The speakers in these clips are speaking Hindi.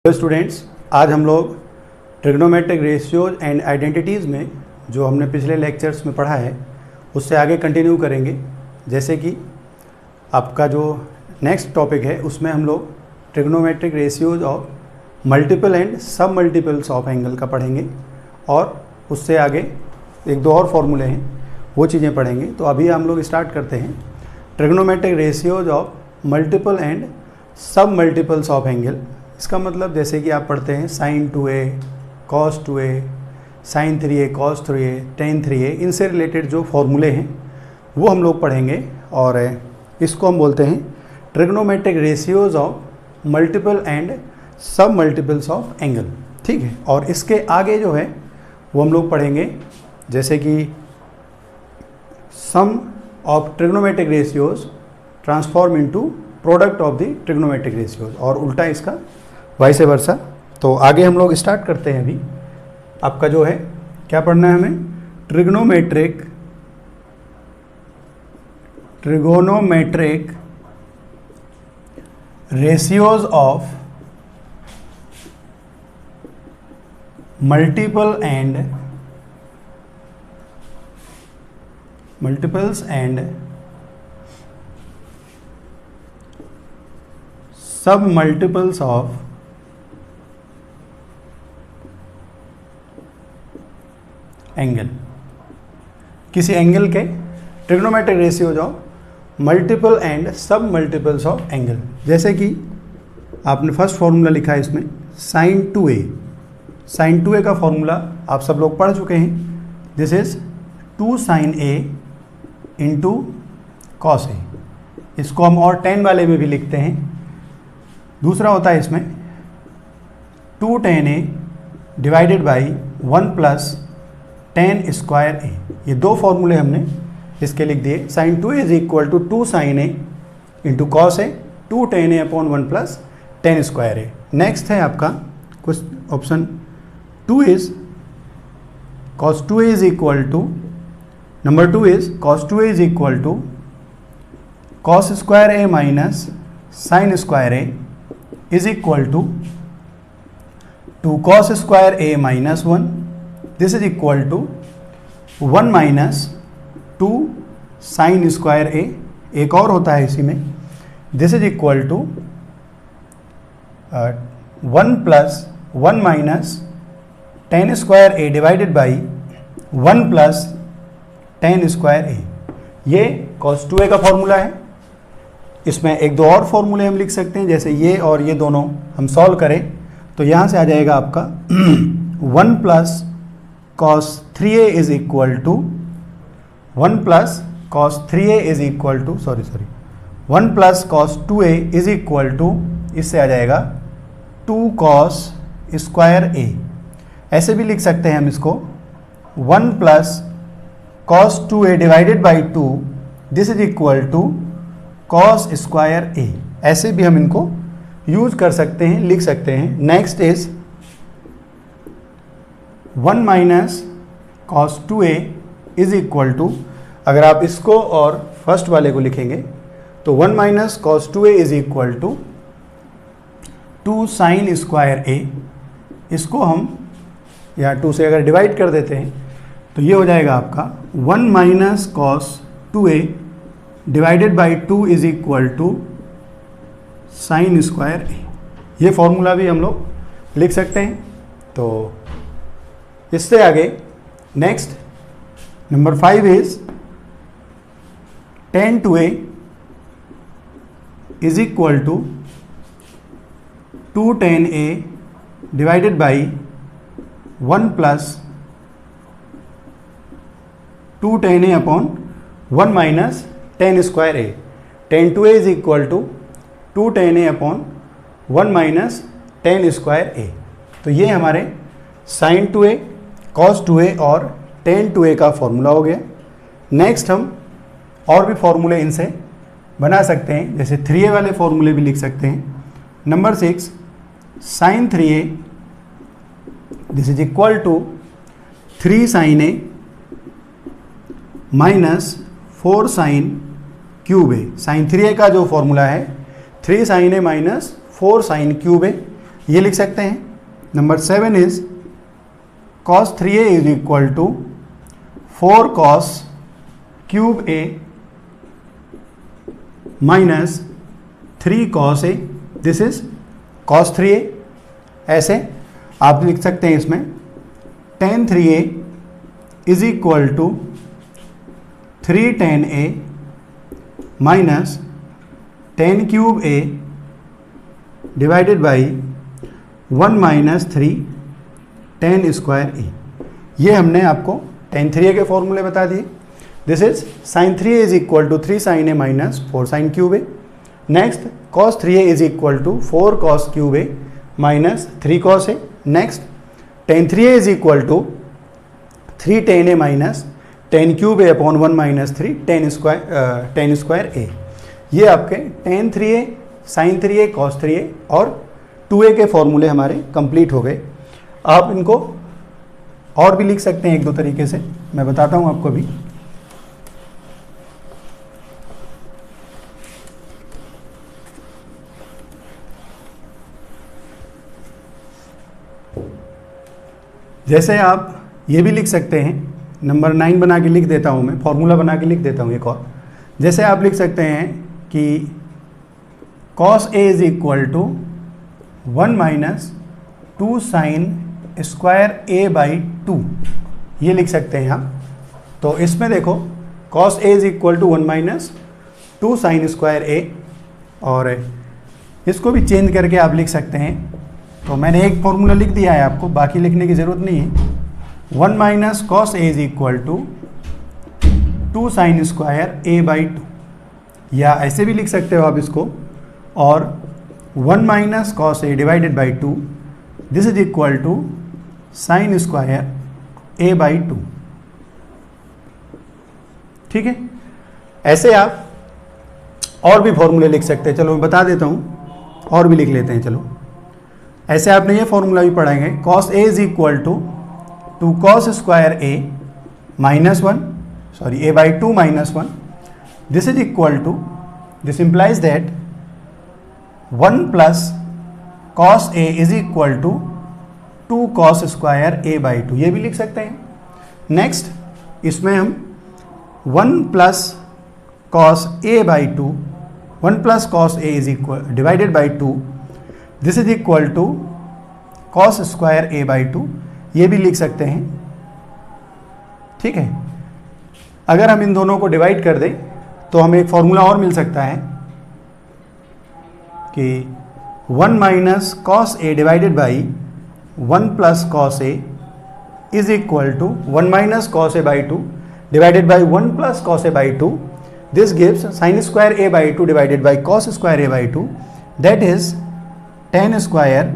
हेलो स्टूडेंट्स, आज हम लोग ट्रिग्नोमेट्रिक रेशियोज एंड आइडेंटिटीज़ में जो हमने पिछले लेक्चर्स में पढ़ा है उससे आगे कंटिन्यू करेंगे। जैसे कि आपका जो नेक्स्ट टॉपिक है उसमें हम लोग trigonometric ratios of multiple and submultiples of angle का पढ़ेंगे और उससे आगे एक दो और फॉर्मूले हैं वो चीज़ें पढ़ेंगे। तो अभी हम लोग स्टार्ट करते हैं trigonometric ratios of multiple and submultiples of angle. इसका मतलब जैसे कि आप पढ़ते हैं sin 2a, cos 2a, sin 3a, cos 3a, tan 3a, इनसे रिलेटेड जो फॉर्मूले हैं वो हम लोग पढ़ेंगे और इसको हम बोलते हैं trigonometric ratios of multiple and submultiples of angle. ठीक है, और इसके आगे जो है वो हम लोग पढ़ेंगे जैसे कि sum of trigonometric ratios transform into product of the trigonometric ratios और उल्टा इसका वाइस वर्सा। तो आगे हम लोग स्टार्ट करते हैं। अभी आपका जो है क्या पढ़ना है हमें, trigonometric ratios of multiples and submultiples of angle. किसी एंगल के trigonometric ratios of multiple and submultiples of angle. जैसे कि आपने फर्स्ट फॉर्मूला लिखा है इसमें sin 2a। sin 2a का फॉर्मूला आप सब लोग पढ़ चुके हैं। This is 2 sin a into cos a। इसको हम और 10 वाले में भी लिखते हैं। दूसरा होता है इसमें 2 tan a divided by 1 plus tan square a। ये दो फॉर्मूले हमने इसके लिख दिए। sin 2a is equal to 2 sin a into cos A 2 tan a upon 1 plus tan square a। Next है आपका कुछ option 2 is cos 2a is equal to, number 2 is cos 2a is equal to cos square a minus sin square a is equal to 2 cos square a minus 1। This is equal to 1 minus 2 sine square A. एक और होता है इसी में, this is equal to 1 plus 1 minus tan square A divided by 1 plus tan square A. ये cos 2a का फॉर्मूला है। इसमें एक दो और फॉर्मूले हम लिख सकते हैं, जैसे ये और ये दोनों हम सॉल्व करें तो यहाँ से आ जाएगा आपका 1 plus cos 3a is equal to 1 plus cos 3a is equal to 1 plus cos 2a is equal to, इससे आ जाएगा 2 cos स्क्वायर a। ऐसे भी लिख सकते हैं हम इसको 1 plus cos 2a divided by 2, this is equal to cos square a। ऐसे भी हम इनको यूज कर सकते हैं, लिख सकते हैं। Next is 1 minus cos 2a is equal to, अगर आप इसको और फर्स्ट वाले को लिखेंगे तो 1 minus cos 2a is equal to 2 sine square a। इसको हम या 2 से अगर डिवाइड कर देते हैं तो ये हो जाएगा आपका 1 minus cos 2a divided by 2 is equal to sine square a। ये फॉर्मूला भी हम लोग लिख सकते हैं। तो इससे आगे next number 5 is tan 2a is equal to 2 tan a divided by 1 plus 2 tan a upon 1 minus tan square a। tan 2a is equal to 2 tan a upon 1 minus tan square a। तो ये हमारे sin 2a, cos 2a और tan 2a का फॉर्मूला हो गया। नेक्स्ट हम और भी फॉर्मूले इनसे बना सकते हैं, जैसे 3a वाले फॉर्मूले भी लिख सकते हैं। Number 6 sin 3a this is equal to 3 sin a minus 4 sin cube a। sin 3a का जो फॉर्मूला है 3 sin a minus 4 sin cube a। ये लिख सकते हैं। Number 7 is cos 3a is equal to 4 cos cube a minus 3 cos a, this is cos 3a। ऐसे आप लिख सकते हैं इसमें tan 3a is equal to 3 tan a minus tan cube a divided by 1 minus 3 tan square a। ये हमने आपको tan 3a के फॉर्मूले बता दिए। This is sin 3a is equal to 3 sin a minus 4 sin cube a। Next cos 3a is equal to 4 cos cube a minus 3 cos a। Next tan 3a is equal to 3 tan a minus tan cube a upon 1 minus 3 tan square a। ये आपके tan 3a sin 3a cos 3a और 2a के फॉर्मूले हमारे कंप्लीट हो गए। आप इनको और भी लिख सकते हैं एक दो तरीके से, मैं बताता हूं आपको अभी। जैसे आप ये भी लिख सकते हैं, नंबर 9 बना के लिख देता हूं मैं, फॉर्मूला बना के लिख देता हूं एक और। जैसे आप लिख सकते हैं कि cos a is equal to 1 minus 2 sine square a by 2, ये लिख सकते हैं आप। तो इसमें देखो cos a is equal to 1 minus 2 sine square a, और इसको भी चेंज करके आप लिख सकते हैं। तो मैंने एक फॉर्मूला लिख दिया है, आपको बाकी लिखने की ज़रूरत नहीं है। 1 minus cos A is equal to 2 sine square a by 2, या ऐसे भी लिख सकते हो आप इसको, और 1 minus cos A divided by 2, this is equal to sine square a by 2। ठीक है, ऐसे आप और भी फॉर्मूले लिख सकते हैं। चलो मैं बता देता हूँ, और भी लिख लेते हैं। चलो ऐसे आपने ये फॉर्मूला भी पढ़ेंगे, cos a is equal to 2 cos square a minus 1, sorry a by 2 minus 1, this is equal to, this implies that 1 plus cos a is equal to 2 cos square a by 2, ये भी लिख सकते हैं। नेक्स्ट इसमें हम 1 plus cos a by 2, 1 plus cos a is equal divided by 2, this is equal to cos square a by 2, ये भी लिख सकते हैं। ठीक है, अगर हम इन दोनों को डिवाइड कर दें तो हमें एक फॉर्मूला और मिल सकता है कि 1 minus cos A divided by 1 plus cos A is equal to 1 minus cos A by 2 divided by 1 plus cos A by 2, this gives sine square A by 2 divided by cos square A by 2, that is tan square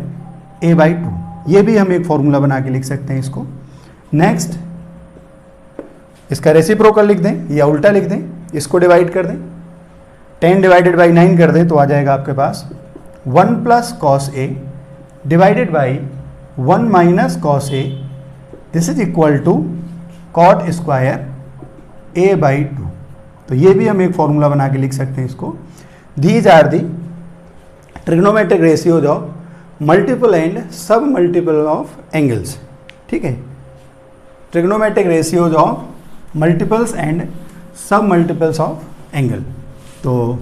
a by 2। ये भी हम एक फॉर्मूला बना के लिख सकते हैं इसको। नेक्स्ट इसका रेसिप्रोकल लिख दें या उल्टा लिख दें, इसको डिवाइड कर दें, 10 डिवाइडेड बाई 9 कर दें तो आ जाएगा आपके पास 1 plus cos A divided by 1 minus cos A, this is equal to cot square a by 2। तो ये भी हम एक फॉर्मूला बना के लिख सकते हैं इसको। These are the trigonometric ratios of multiple and submultiple of angles. ठीक है, trigonometric ratios of multiples and submultiples of angle. तो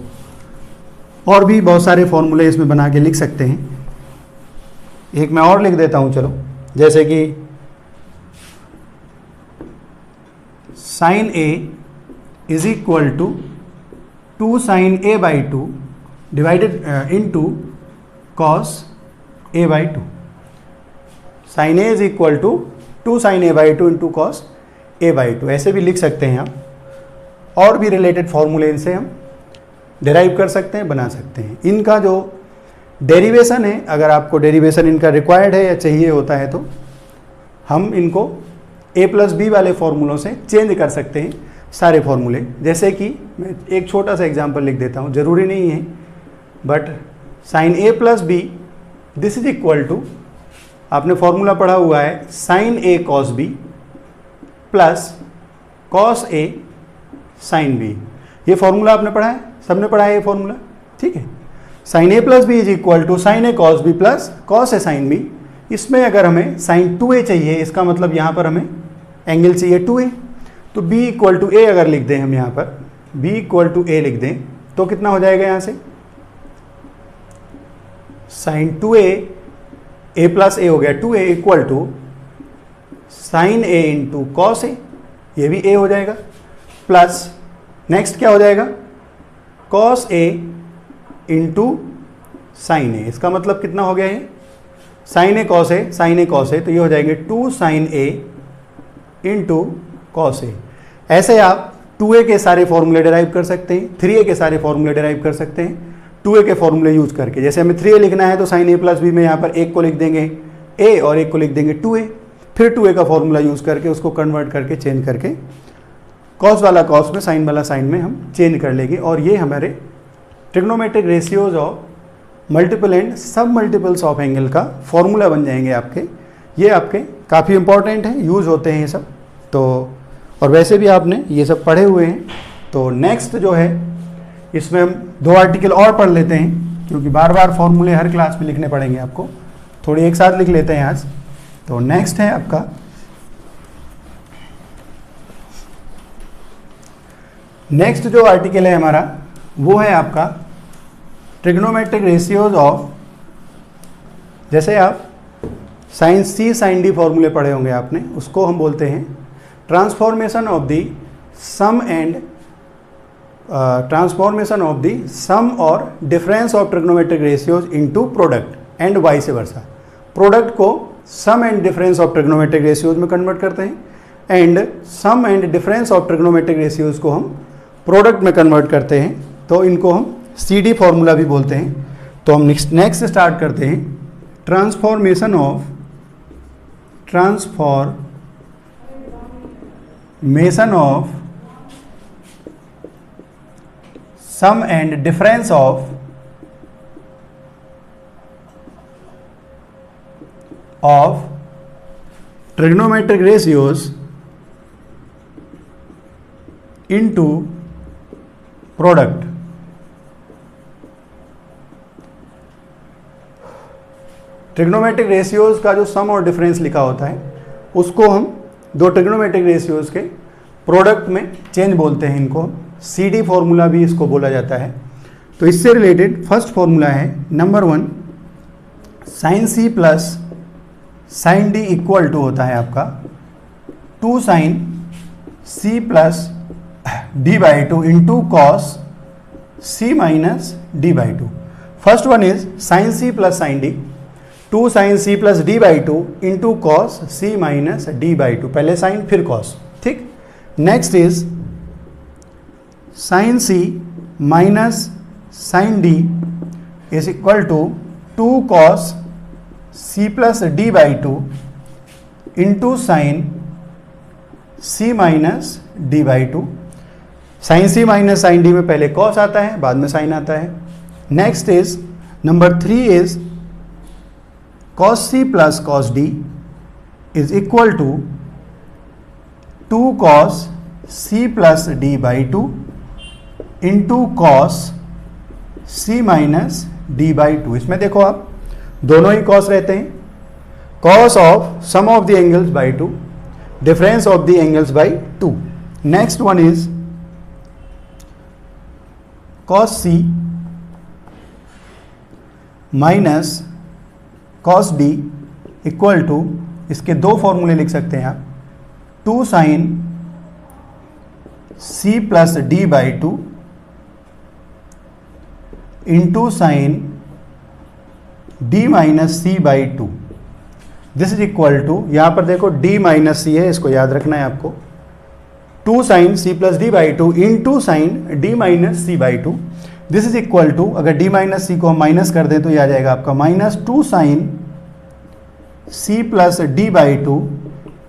और भी बहुत सारे फॉर्मूले इसमें बना के लिख सकते हैं। एक मैं और लिख देता हूं, चलो, जैसे कि sine A is equal to 2 sine A by 2 divided into cos A by 2। Sine A is equal to 2 sine A by 2 into cos A by 2, ऐसे भी लिख सकते हैं आप। और भी रिलेटेड फॉर्मूले इनसे हम डिराइव कर सकते हैं, बना सकते हैं। इनका जो डेरिवेशन है, अगर आपको डेरिवेशन इनका रिक्वायर्ड है या चाहिए होता है तो हम इनको a प्लस बी वाले फॉर्मूलों से चेंज कर सकते हैं सारे फॉर्मूले। जैसे कि मैं एक छोटा सा एग्जांपल लिख देता हूँ, ज़रूरी नहीं है, but sine A plus B this is equal to, आपने फॉर्मूला पढ़ा हुआ है sine A cos B plus cos A sine B. ये फॉर्मूला आपने पढ़ा है, सबने पढ़ा है ये फॉर्मूला। ठीक है, sine A plus B is equal to sine A cos B plus cos A sine B. इसमें अगर हमें साइन 2a चाहिए, इसका मतलब यहाँ पर हमें एंगल चाहिए 2a, तो b इक्वल टू ए अगर लिख दें हम यहाँ पर b इक्वल टू ए लिख दें तो कितना हो जाएगा यहाँ से, साइन 2a a प्लस ए हो गया 2a equal to sine A into cos A, ये भी a हो जाएगा, प्लस नेक्स्ट क्या हो जाएगा कॉस ए इंटू साइन ए। इसका मतलब कितना हो गया ये, sign A cos A, sign A cos A, तो ये हो जाएंगे 2 साइन ए इंटू कॉस ए। ऐसे आप 2a के सारे फॉर्मूले डिराइव कर सकते हैं, 3a के सारे फॉर्मूले डिराइव कर सकते हैं 2a के फॉर्मूले यूज करके। जैसे हमें 3a लिखना है तो साइन ए प्लस बी में यहाँ पर एक को लिख देंगे a और एक को लिख देंगे 2a, फिर 2a का फॉर्मूला यूज करके उसको कन्वर्ट करके चेंज करके कॉस वाला कॉस में, साइन वाला साइन में हम चेंज कर लेंगे, और ये हमारे trigonometric ratios of multiple and submultiples of angle का फॉर्मूला बन जाएंगे आपके। ये आपके काफ़ी इंपॉर्टेंट हैं, यूज़ होते हैं ये सब, तो और वैसे भी आपने ये सब पढ़े हुए हैं। तो नेक्स्ट जो है इसमें हम 2 आर्टिकल और पढ़ लेते हैं, क्योंकि बार बार फॉर्मूले हर क्लास में लिखने पड़ेंगे आपको, थोड़ी एक साथ लिख लेते हैं आज। तो नेक्स्ट है आपका नेक्स्ट जो आर्टिकल है हमारा वो है आपका ट्रिग्नोमेट्रिक रेशियोज ऑफ, जैसे आप साइन सी साइन डी फॉर्मूले पढ़े होंगे आपने, उसको हम बोलते हैं transformation of the sum and transformation of the sum और difference of trigonometric ratios into product and vice versa. Product को sum and difference of trigonometric ratios में कन्वर्ट करते हैं and sum and difference of trigonometric ratios को हम प्रोडक्ट में कन्वर्ट करते हैं, तो इनको हम CD फॉर्मूला भी बोलते हैं। तो हम नेक्स्ट स्टार्ट करते हैं transformation of sum and difference of trigonometric ratios into product. Trigonometric ratios का जो सम और डिफरेंस लिखा होता है उसको हम 2 ट्रिग्नोमेट्रिक रेशियोज के प्रोडक्ट में चेंज बोलते हैं, इनको CD फॉर्मूला भी इसको बोला जाता है। तो इससे रिलेटेड फर्स्ट फॉर्मूला है number 1, sine C plus sine D equal to होता है आपका 2 sine C plus D by 2 into cos C minus D by 2। First one is sine C plus sine D, 2 sine C plus D by 2 into cos C minus D by 2, पहले साइन फिर कॉस, ठीक। Next is sine C minus sine D is equal to 2 cos C plus D by 2 into sine C minus D by 2। Sine C minus sine D में पहले कॉस आता है, बाद में साइन आता है। Next is number 3 is cos C plus cos D is equal to 2 cos C plus D by 2 into cos C minus D by 2। इसमें देखो आप दोनों ही cos रहते हैं, cos of sum of the angles by 2, difference of the angles by 2। Next one is cos C minus cos D equal to, इसके 2 फॉर्मूले लिख सकते हैं आप, 2 sine C plus D by 2 into sine D minus C by 2। This is equal to, यहाँ पर देखो D माइनस C है, इसको याद रखना है आपको, 2 sine C plus D by 2 into sine D minus C by 2। This is equal to, अगर D माइनस C को हम माइनस कर दें तो ये आ जाएगा आपका minus 2 sine C plus D by 2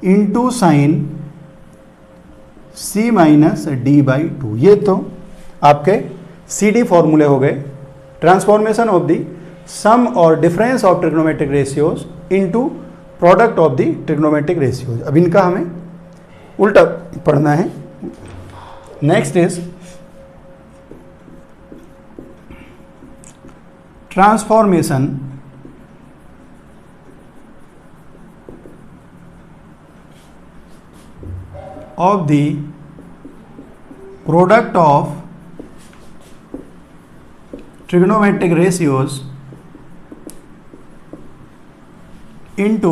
into sine C minus D by 2। ये तो आपके CD फॉर्मूले हो गए, ट्रांसफॉर्मेशन ऑफ द सम और difference of trigonometric ratios into product of the trigonometric ratios. अब इनका हमें उल्टा पढ़ना है। Next is transformation of the product of trigonometric ratios into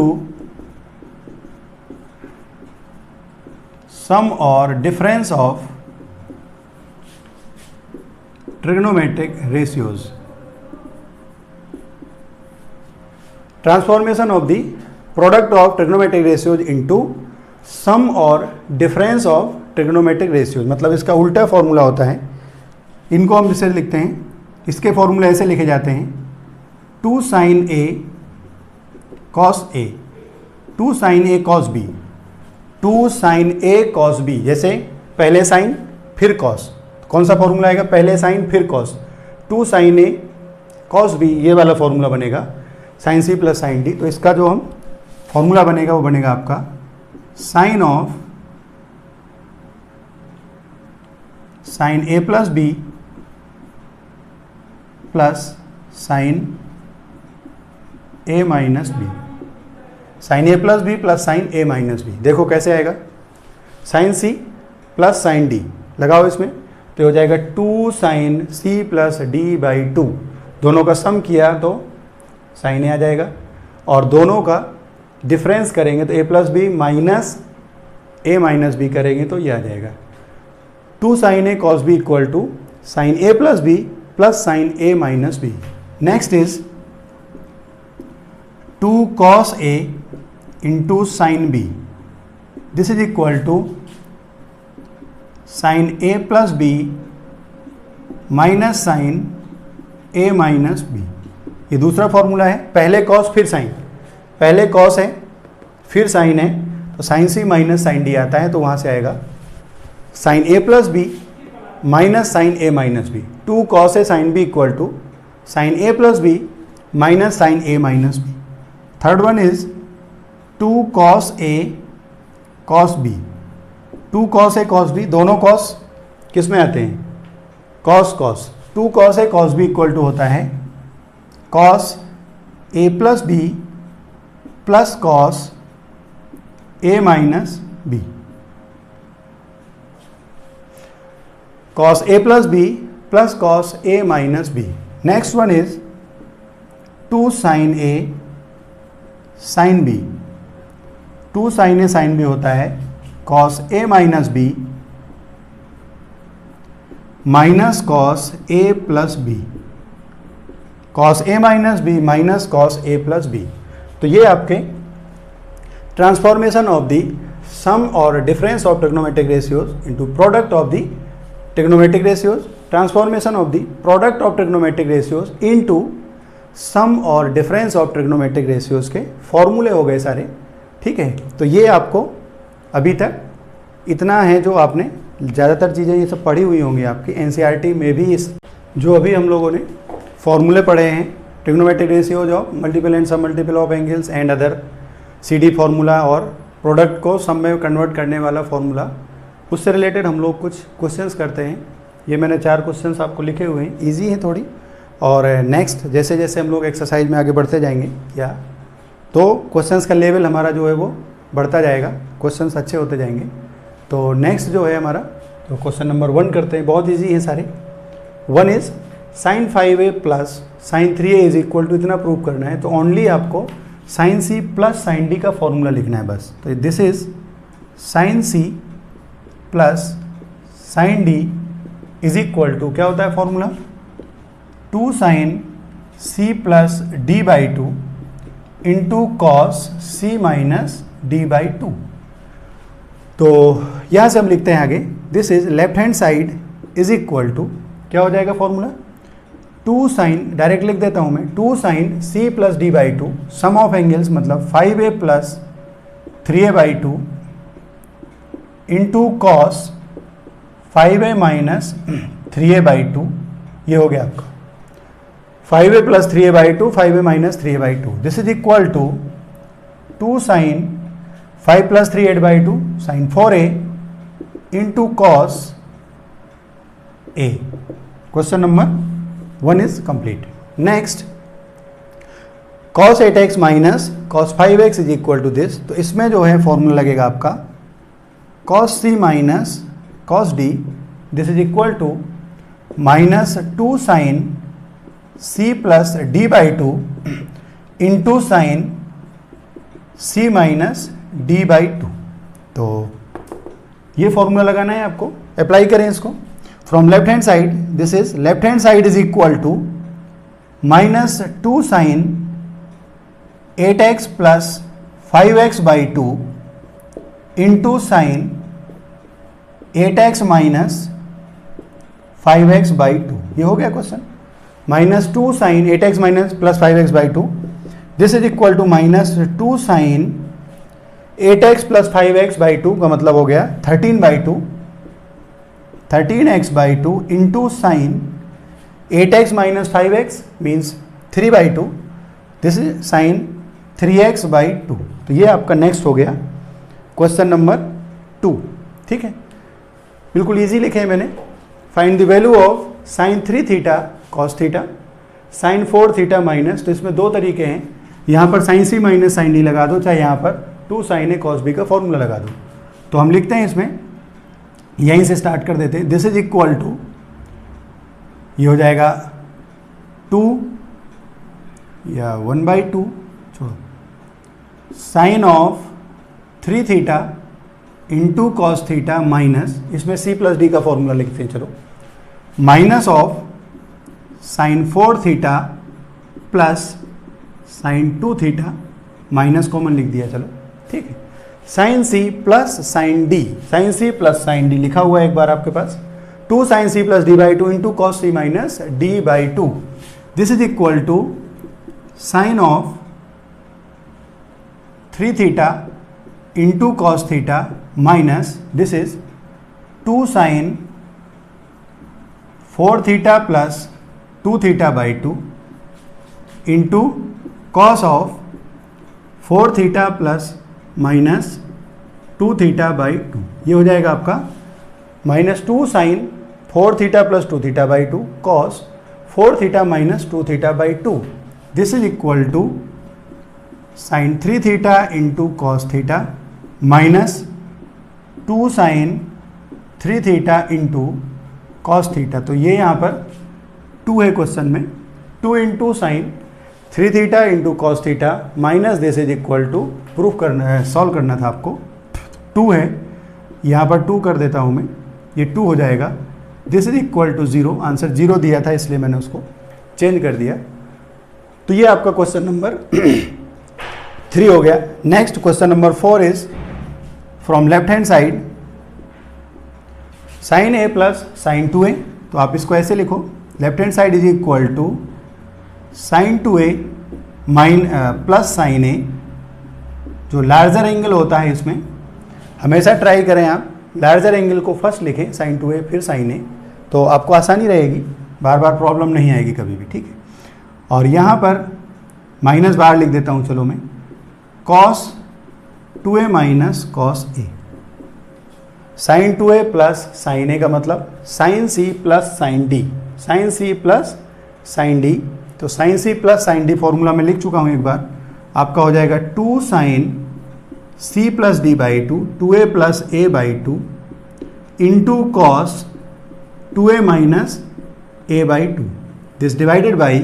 sum or difference of trigonometric ratios. Transformation of the product of trigonometric ratios into सम और डिफरेंस ऑफ ट्रिग्नोमेट्रिक रेशियोज, मतलब इसका उल्टा फॉर्मूला होता है। इनको हम जिसे लिखते हैं, इसके फॉर्मूले ऐसे लिखे जाते हैं 2 sin A cos A, 2 sin A cos B, 2 sin A cos B। जैसे पहले साइन फिर कॉस, कौन सा फॉर्मूला आएगा? पहले साइन फिर cos, 2 sin A cos B, ये वाला फॉर्मूला बनेगा sin C plus sin D। तो इसका जो हम फॉर्मूला बनेगा वो बनेगा आपका sine of sine A plus B plus sine A minus B, sine A plus B plus sine A minus B. देखो कैसे आएगा, sine C plus sine D लगाओ इसमें, तो हो जाएगा 2 sine C plus D by 2। दोनों का सम किया तो साइन ए आ जाएगा, और दोनों का डिफरेंस करेंगे तो A plus B minus A minus B करेंगे तो ये आ जाएगा 2 sine A cos B equal to sine A plus B plus sine A minus B. Next is 2 cos A into sine B, this is equal to sine A plus B minus sine A minus B. ये दूसरा फॉर्मूला है, पहले कॉस फिर साइन, पहले कॉस है फिर साइन है, तो sine C minus sine D आता है, तो वहाँ से आएगा sine A plus B minus sine A minus B. 2 cos A sine B equal to sine A plus B minus sine A minus B. Third one is 2 cos A cos B, 2 cos A cos B, दोनों cos किस में आते हैं? cos cos, 2 cos A cos B equal to होता है cos A plus B plus cos A minus B, cos A plus B plus cos A minus B. Next one is 2 sine A sine B, 2 sine A sine B होता है cos A minus B minus cos A plus B, cos A minus B minus cos A plus B. तो ये आपके ट्रांसफॉर्मेशन ऑफ द सम और difference of trigonometric ratios into product of the trigonometric ratios, transformation of the product of trigonometric ratios into sum और डिफरेंस ऑफ ट्रिग्नोमेट्रिक रेशियोज के फॉर्मूले हो गए सारे। ठीक है, तो ये आपको अभी तक इतना है जो आपने ज़्यादातर चीज़ें ये सब पढ़ी हुई होंगी आपकी एनसीईआरटी में भी। इस जो अभी हम लोगों ने फॉर्मूले पढ़े हैं trigonometric ratios of multiple and submultiple of angles and other CD formula और प्रोडक्ट को सम में कन्वर्ट करने वाला फार्मूला, उससे रिलेटेड हम लोग कुछ क्वेश्चंस करते हैं। ये मैंने 4 क्वेश्चंस आपको लिखे हुए हैं, इजी हैं थोड़ी, और नेक्स्ट जैसे जैसे हम लोग एक्सरसाइज में आगे बढ़ते जाएंगे या तो क्वेश्चंस का लेवल हमारा जो है वो बढ़ता जाएगा, क्वेश्चंस अच्छे होते जाएंगे। तो नेक्स्ट जो है हमारा, तो क्वेश्चन नंबर 1 करते हैं, बहुत ईजी है सारे। 1 is sine 5A plus sine 3A is equal to, इतना प्रूव करना है तो ओनली आपको sine C plus sine D का फॉर्मूला लिखना है बस। तो this is sine C plus sine D is equal to, क्या होता है formula? 2 sine C plus D by 2 into cos C minus D by 2। तो यहाँ से हम लिखते हैं आगे, this is left hand side is equal to, क्या हो जाएगा फॉर्मूला? 2 साइन, डायरेक्ट लिख देता हूँ मैं, 2 sine C plus D by 2 sum of angles मतलब 5A plus 3A by 2 into cos 5A minus 3A by 2, ये हो गया आपका 5A plus 3A by 2, 5A minus 3A by 2। This is equal to 2 sine 5 plus 3 8 by 2 sine 4A into cos A। Question number 1 is complete. Next, cos 8x minus cos 5x is equal to this. तो इसमें जो है फॉर्मूला लगेगा आपका cos c minus cos d, this is equal to minus 2 sine c plus d by 2 into sine c minus d by 2। तो ये फॉर्मूला लगाना है आपको, अप्लाई करें इसको। From left hand side, this is left hand side is equal to minus 2 sine 8x plus 5x by 2 into sine 8x minus 5x by 2। ये हो गया question. Minus 2 sine 8x minus plus 5x by 2, this is equal to minus 2 sine 8x plus 5x by 2 का मतलब हो गया 13 by 2, 13x by 2 into sine 8x minus 5x means 3 by 2, this is sign 3x by 2। तो ये आपका नेक्स्ट हो गया क्वेश्चन नंबर 2। ठीक है, बिल्कुल इजी लिखे हैं मैंने। Find the value of sine 3 theta cos theta, sine 4 theta minus. तो इसमें दो तरीके हैं, यहाँ पर sine C minus sine D लगा दो, चाहे यहाँ पर 2 साइन ए कॉस बी का फॉर्मूला लगा दो। तो हम लिखते हैं इसमें, यहीं से स्टार्ट कर देते हैं। दिस इज इक्वल टू, ये हो जाएगा 2 या 1/2 छोड़ो, sine of 3 theta into cos theta minus, इसमें सी प्लस डी का फॉर्मूला लिखते हैं चलो, minus of sine 4 theta plus sine 2 theta, minus common लिख दिया चलो। ठीक है, sine C plus sine D, sine C plus sine D लिखा हुआ है एक बार आपके पास, 2 sine C plus D by 2 into cos C minus D by 2, this is equal to sine of 3 theta into cos theta minus, this is 2 sine 4 theta plus 2 theta by 2 into cos of 4 theta plus minus 2 theta by 2। ये हो जाएगा आपका minus 2 sine 4 theta plus 2 theta by 2 cos 4 theta minus 2 theta by 2, this is equal to sine 3 theta into cos theta minus 2 sine 3 theta into cos theta. तो ये यहाँ पर 2 है क्वेश्चन में, 2 into sine 3 theta into cos theta minus this is equal to, proof करना है, सॉल्व करना था आपको। 2 है, यहाँ पर 2 कर देता हूँ मैं, ये 2 हो जाएगा, this is equal to 0। Answer 0 दिया था इसलिए मैंने उसको चेंज कर दिया। तो ये आपका क्वेश्चन नंबर 3 हो गया। Next question number 4 is from left hand side, sine A plus sine 2a। तो आप इसको ऐसे लिखो, left hand side is equal to sine 2a plus sine A. जो लार्जर एंगल होता है इसमें हमेशा ट्राई करें आप लार्जर एंगल को फर्स्ट लिखें, साइन 2a फिर साइन ए, तो आपको आसानी रहेगी, बार बार प्रॉब्लम नहीं आएगी कभी भी। ठीक है, और यहाँ पर माइनस बाहर लिख देता हूँ चलो मैं, cos 2a minus cos A, sine 2a plus sine A का मतलब sine C plus sine D, sine C plus sine D. तो sine C plus sine D formula में लिख चुका हूँ एक बार, आपका हो जाएगा 2 sine C plus D by 2, 2a plus A by 2 into cos 2a minus A by 2, this divided by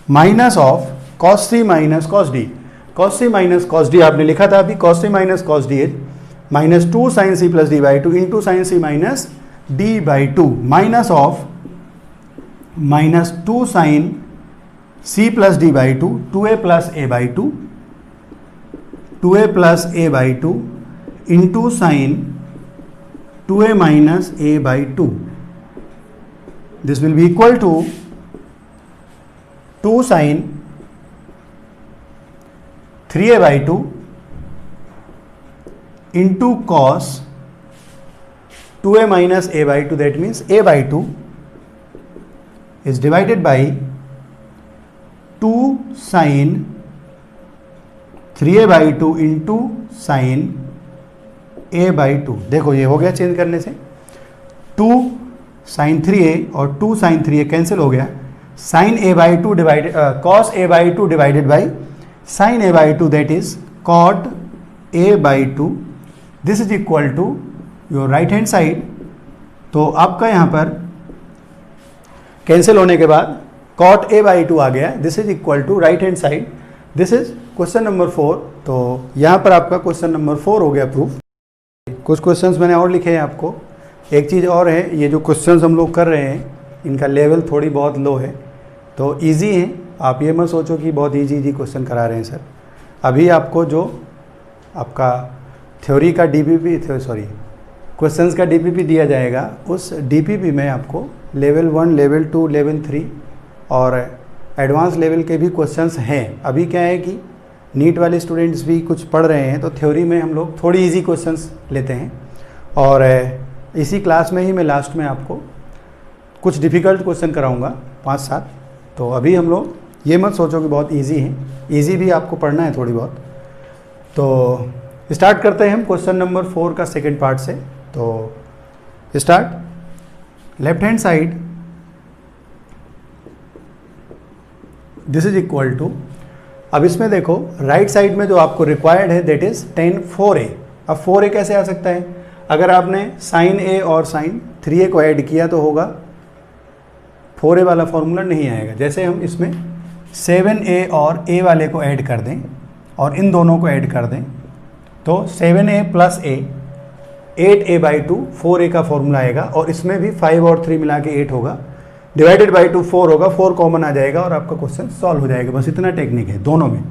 minus of cos C minus cos D. Cos C minus cos D आपने लिखा था अभी, cos C minus cos D is minus 2 sine C plus D by 2 into sine C minus D by 2 minus of minus 2 sine C plus D by 2, 2a plus A by 2, 2a plus A by 2 into sine 2a minus A by 2, this will be equal to 2 sine 3a by 2 into cos 2a minus a by 2, that means a by 2 is divided by 2 sin 3a by 2 into sine a by 2। देखो ये हो गया चेंज करने से, 2 साइन 3a और 2 साइन 3a कैंसिल हो गया, sine a by 2 divided cos a by 2 divided by sine A by two that is cot a by two, this is equal to your right hand side. तो आपका यहाँ पर कैंसिल होने के बाद कॉट ए बाई टू आ गया, this is equal to right hand side, this is question number 4। तो यहाँ पर आपका क्वेश्चन नंबर 4 हो गया प्रूफ। कुछ क्वेश्चंस मैंने और लिखे हैं आपको। एक चीज़ और है, ये जो क्वेश्चंस हम लोग कर रहे हैं इनका लेवल थोड़ी बहुत लो है, तो इजी है, आप ये मत सोचो कि बहुत इजी क्वेश्चन करा रहे हैं सर। अभी आपको जो आपका थ्योरी का डीपीपी, सॉरी क्वेश्चंस का डीपीपी दिया जाएगा, उस डीपीपी में आपको लेवल 1, लेवल 2, लेवल 3 और एडवांस लेवल के भी क्वेश्चंस हैं। अभी क्या है कि नीट वाले स्टूडेंट्स भी कुछ पढ़ रहे हैं, तो थ्योरी में हम लोग थोड़ी इजी क्वेश्चंस लेते हैं, और इसी क्लास में ही मैं लास्ट में आपको कुछ डिफ़िकल्ट क्वेश्चन कराऊंगा 5-7। तो अभी हम लोग ये मत सोचो कि बहुत इजी है, इजी भी आपको पढ़ना है थोड़ी बहुत। तो स्टार्ट करते हैं हम क्वेश्चन नंबर 4 का सेकंड पार्ट से। तो start. Left hand side this is equal to, अब इसमें देखो राइट साइड में जो आपको रिक्वायर्ड है दैट इज tan 4a। अब 4a कैसे आ सकता है? अगर आपने साइन a और साइन 3a को ऐड किया तो होगा, 4a वाला फॉर्मूला नहीं आएगा। जैसे हम इसमें 7a और a वाले को ऐड कर दें और इन दोनों को ऐड कर दें, तो 7a plus a 8a by 2 4a का फॉर्मूला आएगा, और इसमें भी 5 और 3 मिला के 8 होगा, डिवाइडेड बाई 2 4 होगा, 4 कॉमन आ जाएगा और आपका क्वेश्चन सॉल्व हो जाएगा। बस इतना टेक्निक है दोनों में,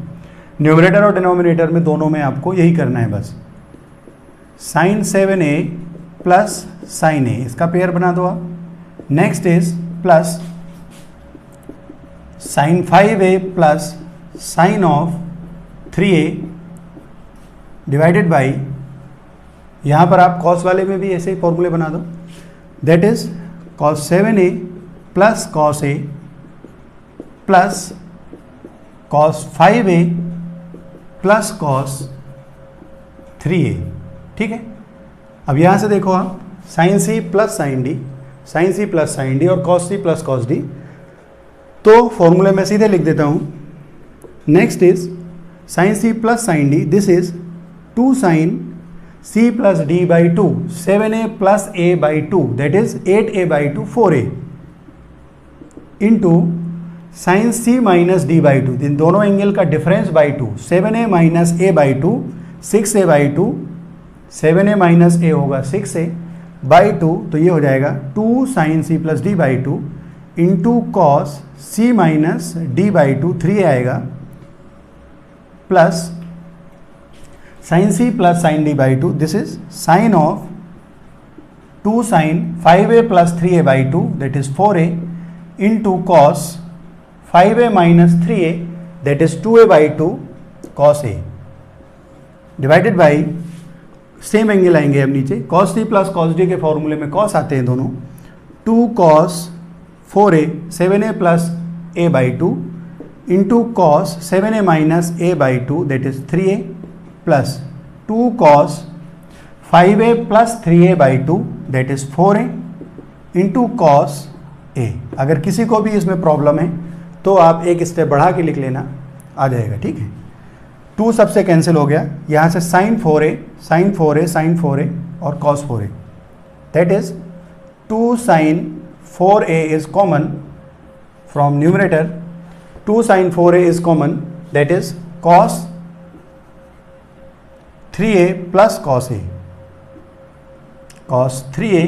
न्यूमरेटर और डिनोमिनेटर में, दोनों में आपको यही करना है बस। Sine 7a plus sine a, इसका पेयर बना दो आप। Next is plus sine 5a plus sine of 3a divided by, यहाँ पर आप कॉस वाले में भी ऐसे ही फॉर्मूले बना दो, that is cos 7a plus cos a plus cos 5a plus cos 3a। ठीक है, अब यहाँ से देखो आप sine c plus sine d, sine c plus sine d और cos c plus cos d, तो फॉर्मूले में सीधे लिख देता हूँ। Next is sine c plus sine d, this is 2 sine c plus d by 2 7a plus a by 2 that is 8a by 2 4a into sine c minus d by 2, इन दोनों एंगल का difference by 2, 7a minus a by 2 6a by 2, 7a minus a होगा 6a बाई 2, तो ये हो जाएगा 2 sine c plus d by 2 into cos c minus d by 2 3a आएगा, plus sine c plus sine d by 2, this is sine of 2 sine 5a plus 3a by 2 that is 4a into cos 5a minus 3a that is 2a by 2 cos a divided by, same angle आएंगे अब नीचे, cos c plus cos d के फॉर्मूले में कॉस आते हैं दोनों, 2 cos 4a 7a plus a by 2 into cos 7a minus a by 2 that is 3a plus 2 cos 5a plus 3a by 2 that is 4a into cos a। अगर किसी को भी इसमें प्रॉब्लम है तो आप एक स्टेप बढ़ा के लिख लेना, आ जाएगा। ठीक है, 2 सबसे कैंसिल हो गया, यहाँ से sign 4a sine 4a sine 4a और cos 4a that is 2 sine 4a is common from numerator, 2 sine 4a is common that is cos 3a plus cos a, cos 3a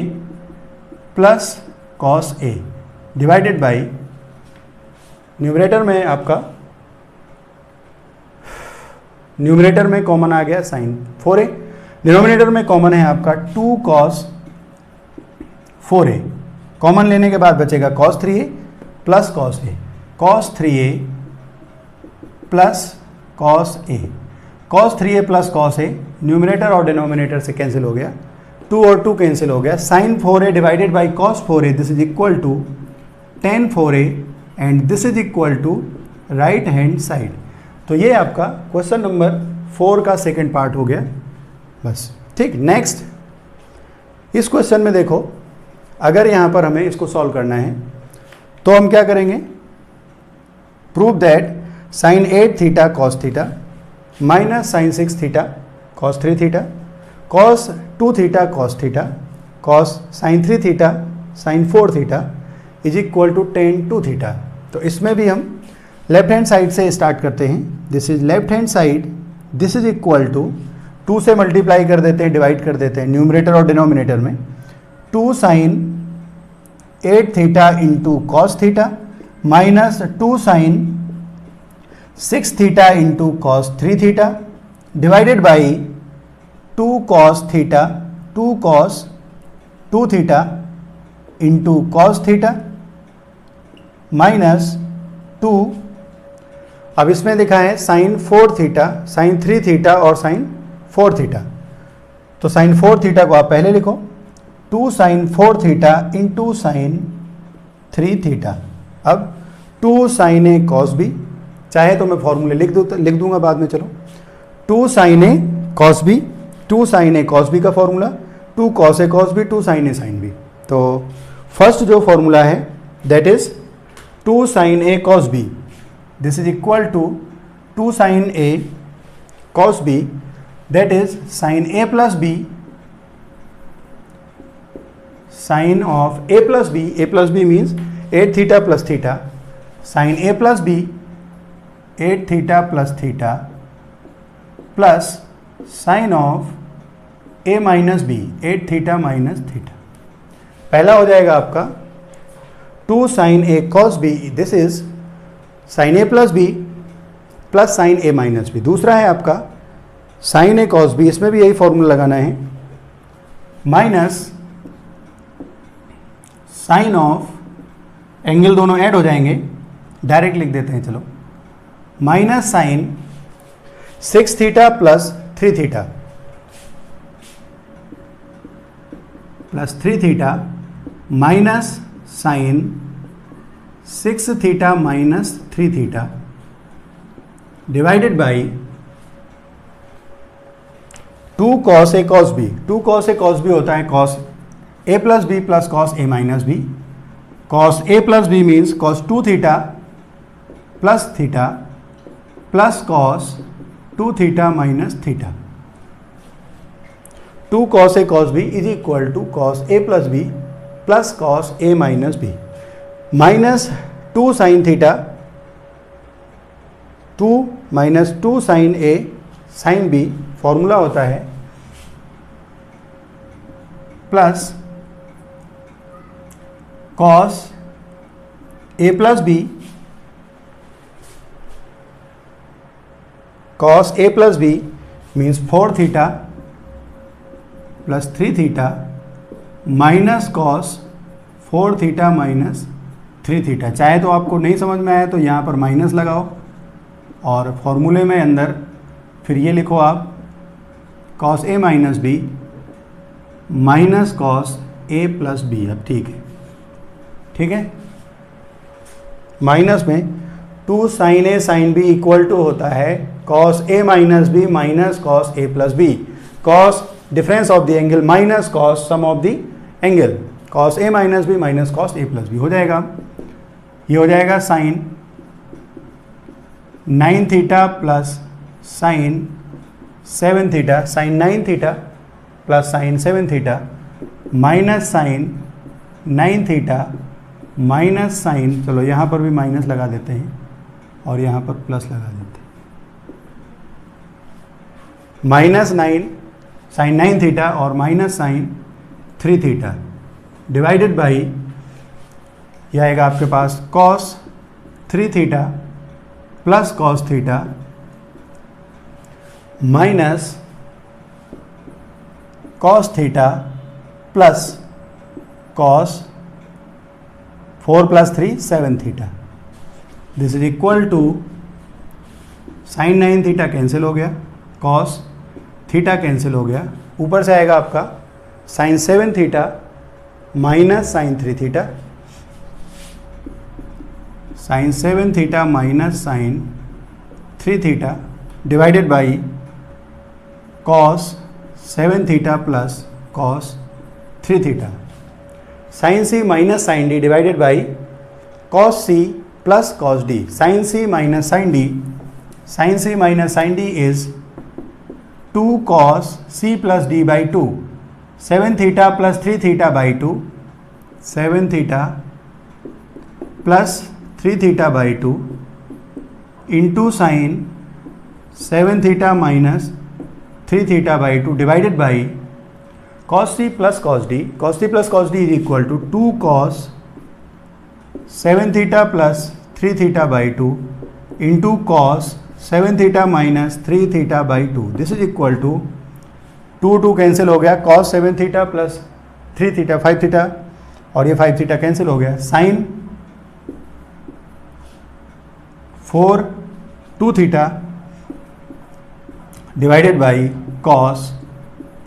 plus cos a divided by, numerator में आपका, न्यूमरेटर में कॉमन आ गया साइन 4a, डिनोमिनेटर में कॉमन है आपका 2 कॉस 4a, कॉमन लेने के बाद बचेगा cos 3a plus cos a, cos 3a plus cos a, cos 3a plus cos a, numerator और डिनोमिनेटर से कैंसिल हो गया, 2 और 2 कैंसिल हो गया, sine 4a divided by cos 4a, this is equal to tan 4a and this is equal to right hand side. तो ये आपका क्वेश्चन नंबर 4 का सेकंड पार्ट हो गया बस। ठीक, नेक्स्ट इस क्वेश्चन में देखो, अगर यहाँ पर हमें इसको सॉल्व करना है तो हम क्या करेंगे, prove that sine 8 theta cos theta minus sine 6 theta cos 3 theta cos 2 theta cos theta cos sine 3 theta sine 4 theta is equal to tan 2 theta. तो इसमें भी हम लेफ्ट हैंड साइड से स्टार्ट करते हैं। This is left hand side, this is equal to 2 से मल्टीप्लाई कर देते हैं, डिवाइड कर देते हैं न्यूमरेटर और डिनोमिनेटर में। 2 sine 8 theta into cos theta minus 2 sine 6 theta into cos 3 theta divided by 2 cos theta 2 cos 2 theta into cos theta minus 2, अब इसमें लिखा है साइन 4 थीटा साइन 3 थीटा और साइन 4 थीटा। तो साइन 4 थीटा को आप पहले लिखो, 2 sine 4 theta into sine 3 theta. अब 2 साइन ए कॉस बी, चाहे तो मैं फॉर्मूले लिख दूंगा बाद में, चलो 2 sine A cos B, 2 sine A cos B का formula 2 cos A cos B 2 sine A sine B. तो फर्स्ट जो फॉर्मूला है that is 2 sine A cos B, this is equal to 2 sine A cos B that is sine A plus B sine of A plus B means 8 theta plus theta sine A plus B 8 theta plus theta plus sine of A minus B 8 theta minus theta. पहला हो जाएगा आपका 2 sine A cos B, this is sine A plus B plus sine A minus B. दूसरा है आपका साइन ए कॉस बी, इसमें भी यही फॉर्मूला लगाना है, माइनस साइन ऑफ, एंगल दोनों ऐड हो जाएंगे, डायरेक्ट लिख देते हैं चलो, minus sine 6 theta plus 3 theta plus 3 theta minus sine 6 theta minus 3 theta divided by 2 cos A cos B. 2 cos A cos B होता है cos A plus B plus cos A minus B. Cos A plus B means cos 2 theta plus theta plus cos 2 theta minus theta. 2 cos A cos B is equal to cos A plus B plus cos A minus B minus 2 sine theta 2 minus 2 sine A sine B, formula होता है plus cos A plus B cos a plus b means 4 theta plus 3 theta minus cos 4 theta minus 3 theta। चाहे तो आपको नहीं समझ में आए तो यहाँ पर माइनस लगाओ और फॉर्मूले में अंदर फिर ये लिखो आप cos a minus B minus cos a plus B. अब ठीक है, माइनस में 2 sine A sine B equal to होता है cos a minus B minus cos a plus B, cos difference of the angle minus cos sum of the angle, cos a minus B minus cos a plus B हो जाएगा। ये हो जाएगा sine 9 theta plus sine 7 theta, sine 9 theta plus sine 7 theta minus sine 9 theta minus sine, चलो यहाँ पर भी माइनस लगा देते हैं और यहाँ पर प्लस लगा देते हैं, माइनस 9 साइन 9 थीटा और minus sine 3 theta divided by, यह आएगा आपके पास cos 3 theta plus cos theta minus cos theta plus cos 4 plus 3 7 theta. This is equal to sine 9 theta cancel हो गया, cos थीटा कैंसिल हो गया, ऊपर से आएगा आपका sine 7 theta minus sine 3 theta, sine 7 theta minus sine 3 theta divided by cos 7 theta plus cos 3 theta, sine C minus sine D divided by cos C plus cos D, sine C minus sine D, sine C minus sine D is 2 cos c plus D by 2, 7 theta plus 3 theta by 2, 7 theta plus 3 theta by 2 into sine 7 theta minus 3 theta by 2 divided by cos c plus cos d, cos c plus cos d is equal to 2 cos 7 theta plus 3 theta by 2 into cos 7 theta minus 3 theta by 2, this is equal to 2 cancel हो गया, cos 7 theta plus 3 theta 5 theta और ये 5 थीटा कैंसिल हो गया, sine 4 2 theta divided by cos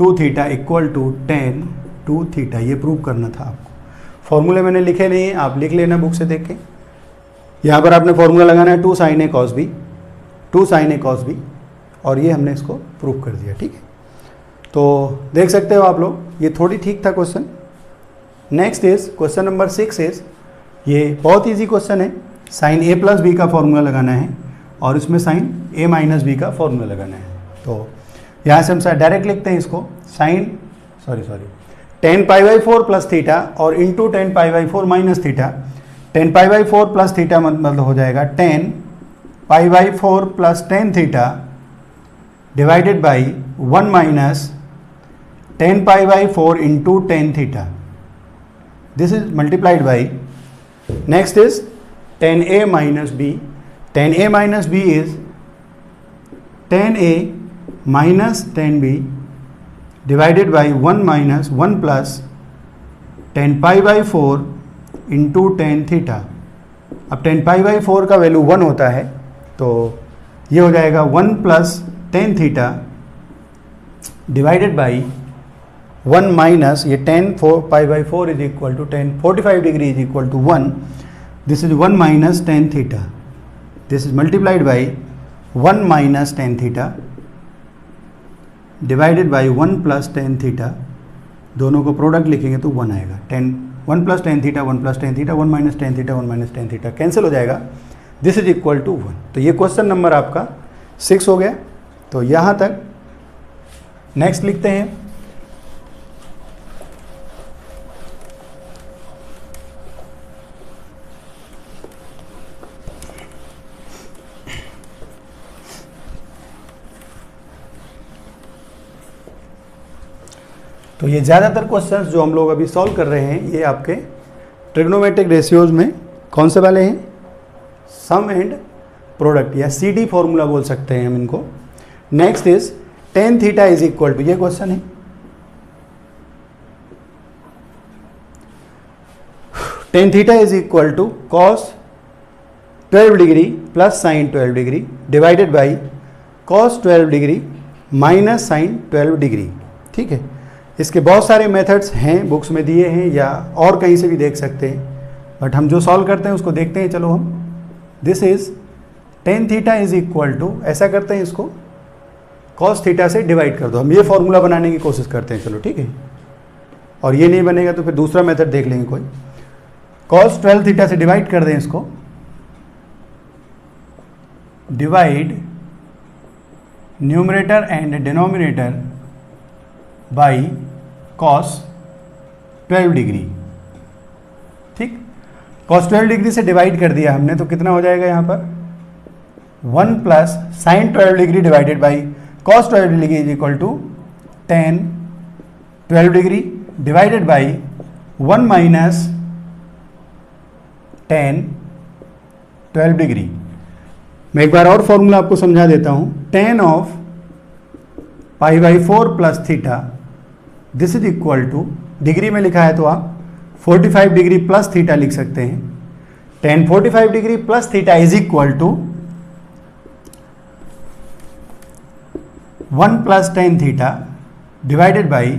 2 theta equal to tan 2 theta. ये प्रूव करना था आपको। फॉर्मूले मैंने लिखे नहीं है, आप लिख लेना बुक से देख के। यहाँ पर आपने फॉर्मूला लगाना है 2 sin a cos b, 2 sin a cos b, और ये हमने इसको प्रूव कर दिया। ठीक है, तो देख सकते हो आप लोग, ये थोड़ी ठीक था question. Next is question number 6 is, ये बहुत ईजी क्वेश्चन है। साइन a प्लस बी का फॉर्मूला लगाना है और इसमें साइन a माइनस बी का फॉर्मूला लगाना है। तो यहाँ से हम डायरेक्ट लिखते हैं इसको, sine tan pi by 4 plus theta और into tan pi by 4 minus theta. tan pi by 4 plus theta मतलब हो जाएगा tan pi by 4 plus tan theta divided by 1 minus tan pi by 4 into tan theta, this is multiplied by, next is tan a minus B, tan a minus B is tan a minus tan b divided by 1 minus 1 plus tan pi by 4 into tan theta. अब tan पाई बाई 4 का वैल्यू 1 होता है, तो ये हो जाएगा 1 plus tan theta divided by 1 minus ये tan pi by 4 is equal to tan 45 degree is equal to 1, this is 1 minus tan theta, this is multiplied by 1 minus tan theta divided by 1 plus tan theta, दोनों को प्रोडक्ट लिखेंगे तो 1 आएगा। 1 plus tan theta 1 plus tan theta 1 minus tan theta 1 minus tan theta cancel हो जाएगा, दिस इज इक्वल टू 1। तो ये क्वेश्चन नंबर आपका 6 हो गया। तो यहाँ तक नेक्स्ट लिखते हैं, तो ये ज़्यादातर क्वेश्चंस जो हम लोग अभी सॉल्व कर रहे हैं ये आपके ट्रिग्नोमेट्रिक रेशियोज में कौन से वाले हैं, सम एंड प्रोडक्ट या CD फॉर्मूला बोल सकते हैं हम इनको। Next is tan theta is equal to, ये क्वेश्चन है, tan theta is equal to cos 12 degree plus sine 12 degree divided by cos 12 degree minus sine 12 degree. ठीक है, इसके बहुत सारे मेथड्स हैं, बुक्स में दिए हैं या और कहीं से भी देख सकते हैं, बट हम जो सॉल्व करते हैं उसको देखते हैं। चलो हम, this is tan theta is equal to, ऐसा करते हैं इसको cos थीटा से डिवाइड कर दो, हम ये फॉर्मूला बनाने की कोशिश करते हैं। चलो ठीक है, और ये नहीं बनेगा तो फिर दूसरा मेथड देख लेंगे कोई। cos 12 थीटा से डिवाइड कर दें इसको, divide numerator and denominator by cos 12 degree. ठीक, cos 12 डिग्री से डिवाइड कर दिया हमने, तो कितना हो जाएगा यहाँ पर 1 plus sine 12 degree divided by cos 12 degree is equal to tan 12 degree divided by 1 minus tan 12 degree. मैं एक बार और फॉर्मूला आपको समझा देता हूँ, tan of pi by 4 plus theta, this is equal to, degree में लिखा है तो आप 45 डिग्री प्लस थीटा लिख सकते हैं। tan 45 degree plus theta is equal to 1 plus tan theta divided by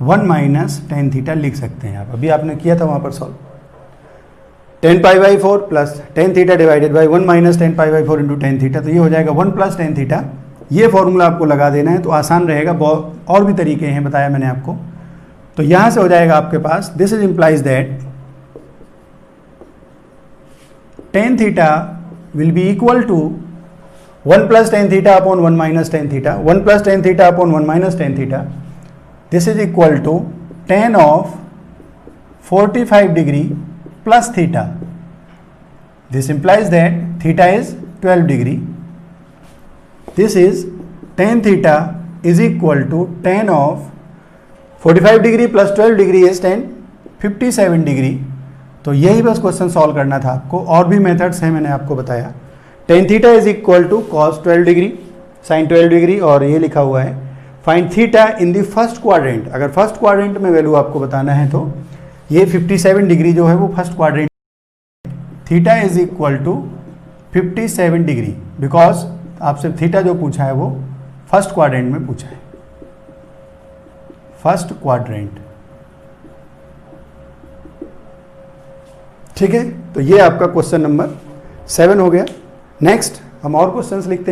1 minus tan theta लिख सकते हैं आप। अभी आपने किया था वहाँ पर solve, tan pi by 4 plus tan theta divided by 1 minus tan pi by 4 into tan theta, तो ये हो जाएगा 1 प्लस tan थीटा। ये फॉर्मूला आपको लगा देना है तो आसान रहेगा। और भी तरीके हैं, बताया मैंने आपको। तो यहाँ से हो जाएगा आपके पास, this is implies that tan theta will be equal to 1 plus tan theta upon 1 minus tan theta, 1 plus tan theta upon 1 minus tan theta. This is equal to tan of 45 degree plus theta. This implies that theta is 12 degree. This is tan theta is equal to tan of 45 degree plus 12 degree is tan 57 degree. तो यही बस क्वेश्चन सॉल्व करना था आपको. और भी मेथड्स हैं, मैंने आपको बताया. tan theta is equal to cos 12 degree sin 12 degree, और ये लिखा हुआ है find theta in the first quadrant. अगर फर्स्ट क्वाड्रेंट में वैल्यू आपको बताना है तो ये 57 डिग्री जो है वो first quadrant. Theta is equal to 57 degree because आपसे थीटा जो पूछा है वो फर्स्ट क्वाड्रेंट में पूछा है, फर्स्ट क्वाड्रेंट. ठीक है, तो ये आपका क्वेश्चन नंबर 7 हो गया. नेक्स्ट हम और क्वेश्चंस लिखते हैं.